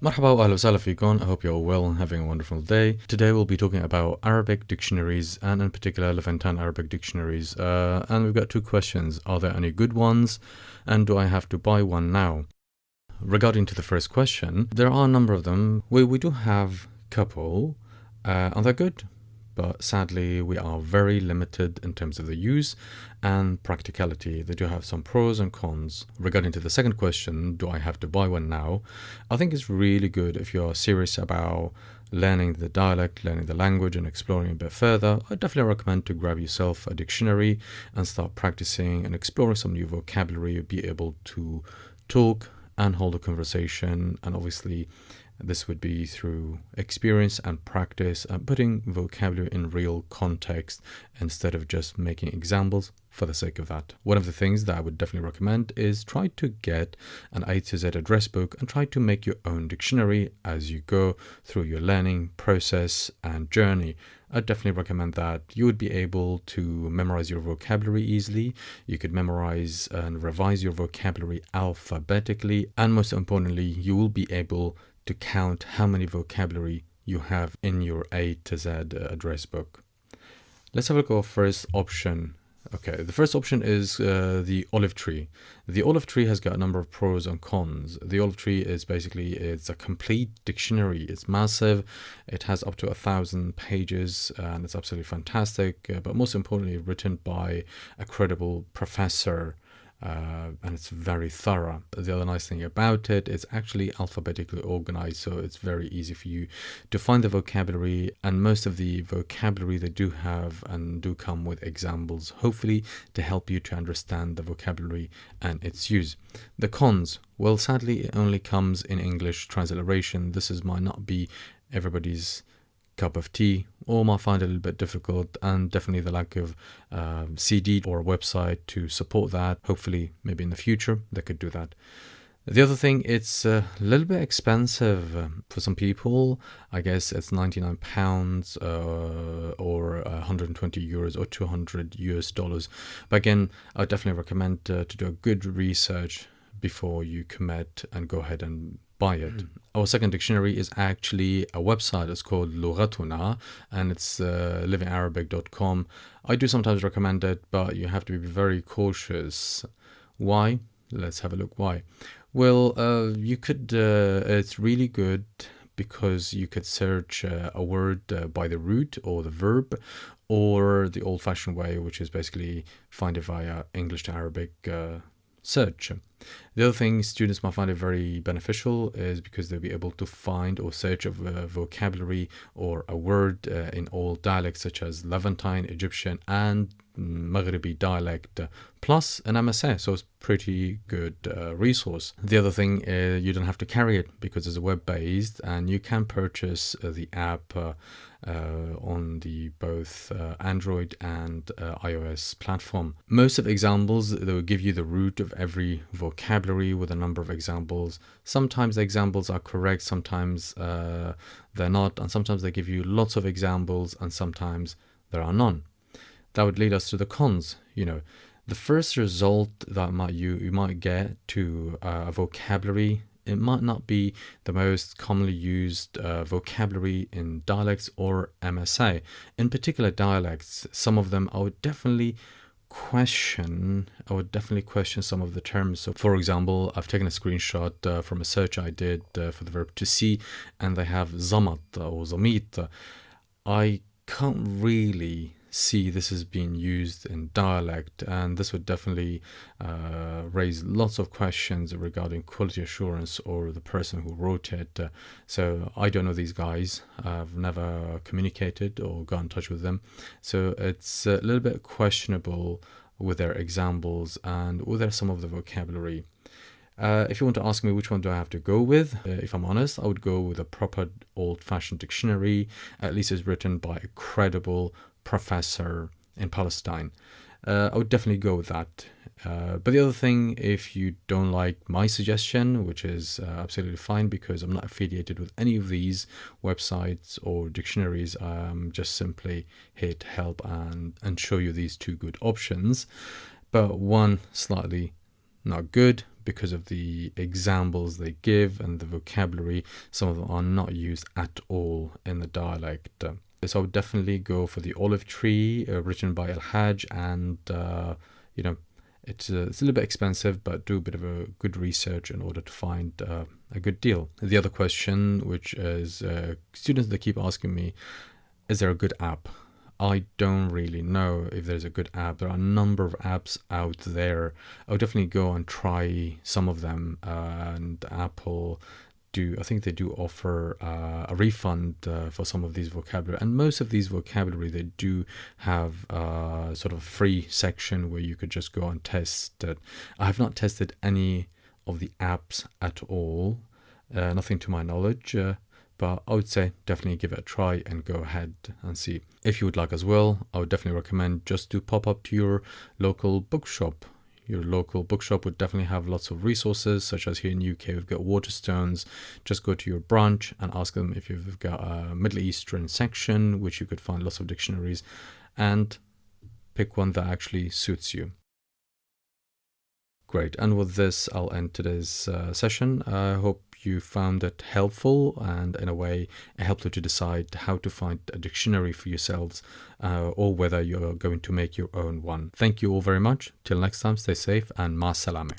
Marhaba wa ahla wa sahla fikum. I hope you're well and having a wonderful day. Today we'll be talking about Arabic dictionaries and in particular Levantine Arabic dictionaries. And we've got two questions. Are there any good ones? And do I have to buy one now? Regarding to the first question, there are a number of them. We do have a couple and they're good. But sadly, we are very limited in terms of the use and practicality. They do have some pros and cons. Regarding to the second question, do I have to buy one now? I think it's really good if you're serious about learning the dialect, learning the language, and exploring a bit further. I definitely recommend to grab yourself a dictionary and start practicing and exploring some new vocabulary, be able to talk and hold a conversation, and obviously this would be through experience and practice and putting vocabulary in real context instead of just making examples for the sake of that. One of the things that I would definitely recommend is try to get an A to Z address book and try to make your own dictionary as you go through your learning process and journey. I definitely recommend that. You would be able to memorize your vocabulary easily. You could memorize and revise your vocabulary alphabetically, and most importantly, you will be able to count how many vocabulary you have in your A to Z address book. Let's have a look at our first option. Okay, the first option is the olive tree. The olive tree has got a number of pros and cons. The olive tree is basically, it's a complete dictionary. It's massive. It has up to 1,000 pages and it's absolutely fantastic. But most importantly, written by a credible professor. And it's very thorough. The other nice thing about it, it's actually alphabetically organized, so it's very easy for you to find the vocabulary, and most of the vocabulary they do have and do come with examples, hopefully to help you to understand the vocabulary and its use. The cons, well, sadly it only comes in English transliteration. Might not be everybody's cup of tea, or might find it a little bit difficult, and definitely the lack of CD or a website to support that. Hopefully maybe in the future they could do that. The other thing, it's a little bit expensive for some people. I guess it's £99 or 120 euros or 200 US dollars. But again, I would definitely recommend to do a good research before you commit and go ahead and buy it. Our second dictionary is actually a website. It's called Lughatuna, and it's livingarabic.com. I do sometimes recommend it, but you have to be very cautious. Why? Let's have a look why. Well, you could, it's really good because you could search a word by the root or the verb, or the old-fashioned way, which is basically find it via English to Arabic search. The other thing students might find it very beneficial is because they'll be able to find or search a vocabulary or a word in all dialects such as Levantine, Egyptian, and Maghrebi dialect, plus an MSA, so it's pretty good resource. The other thing is you don't have to carry it because it's web-based, and you can purchase the app on the both Android and iOS platform. Most of the examples, they will give you the root of every vocabulary with a number of examples. Sometimes the examples are correct, sometimes they're not, and sometimes they give you lots of examples and sometimes there are none. That would lead us to the cons. The first result that you might get to a vocabulary, it might not be the most commonly used vocabulary in dialects or MSA. In particular dialects, some of them I would definitely question some of the terms. So for example, I've taken a screenshot from a search I did for the verb to see, and they have zamat or zamit. I can't really see this is being used in dialect, and this would definitely raise lots of questions regarding quality assurance or the person who wrote it. So I don't know these guys. I've never communicated or got in touch with them, so it's a little bit questionable with their examples and with some of the vocabulary. If you want to ask me which one do I have to go with, if I'm honest, I would go with a proper old-fashioned dictionary. At least it's written by a credible professor in Palestine. I would definitely go with that. But the other thing, if you don't like my suggestion, which is absolutely fine because I'm not affiliated with any of these websites or dictionaries, I'm just simply here to help and show you these two good options. But one slightly not good because of the examples they give and the vocabulary. Some of them are not used at all in the dialect. So I would definitely go for the olive tree, written by Al-Hajj, and you know, it's a little bit expensive, but do a bit of a good research in order to find a good deal. The other question, which is students that keep asking me, is there a good app? I don't really know if there's a good app. There are a number of apps out there. I would definitely go and try some of them. And Apple I think they do offer a refund for some of these vocabulary, and most of these vocabulary they do have sort of a free section where you could just go and test it. I have not tested any of the apps at all, nothing to my knowledge, but I would say definitely give it a try and go ahead and see. If you would like as well, I would definitely recommend just to pop up to your local bookshop. Your local bookshop would definitely have lots of resources, such as here in UK, we've got Waterstones. Just go to your branch and ask them if you've got a Middle Eastern section, which you could find lots of dictionaries, and pick one that actually suits you. Great. And with this, I'll end today's session. I hope you found it helpful, and in a way it helped you to decide how to find a dictionary for yourselves, or whether you're going to make your own one. Thank you all very much. Till next time, stay safe and ma salame.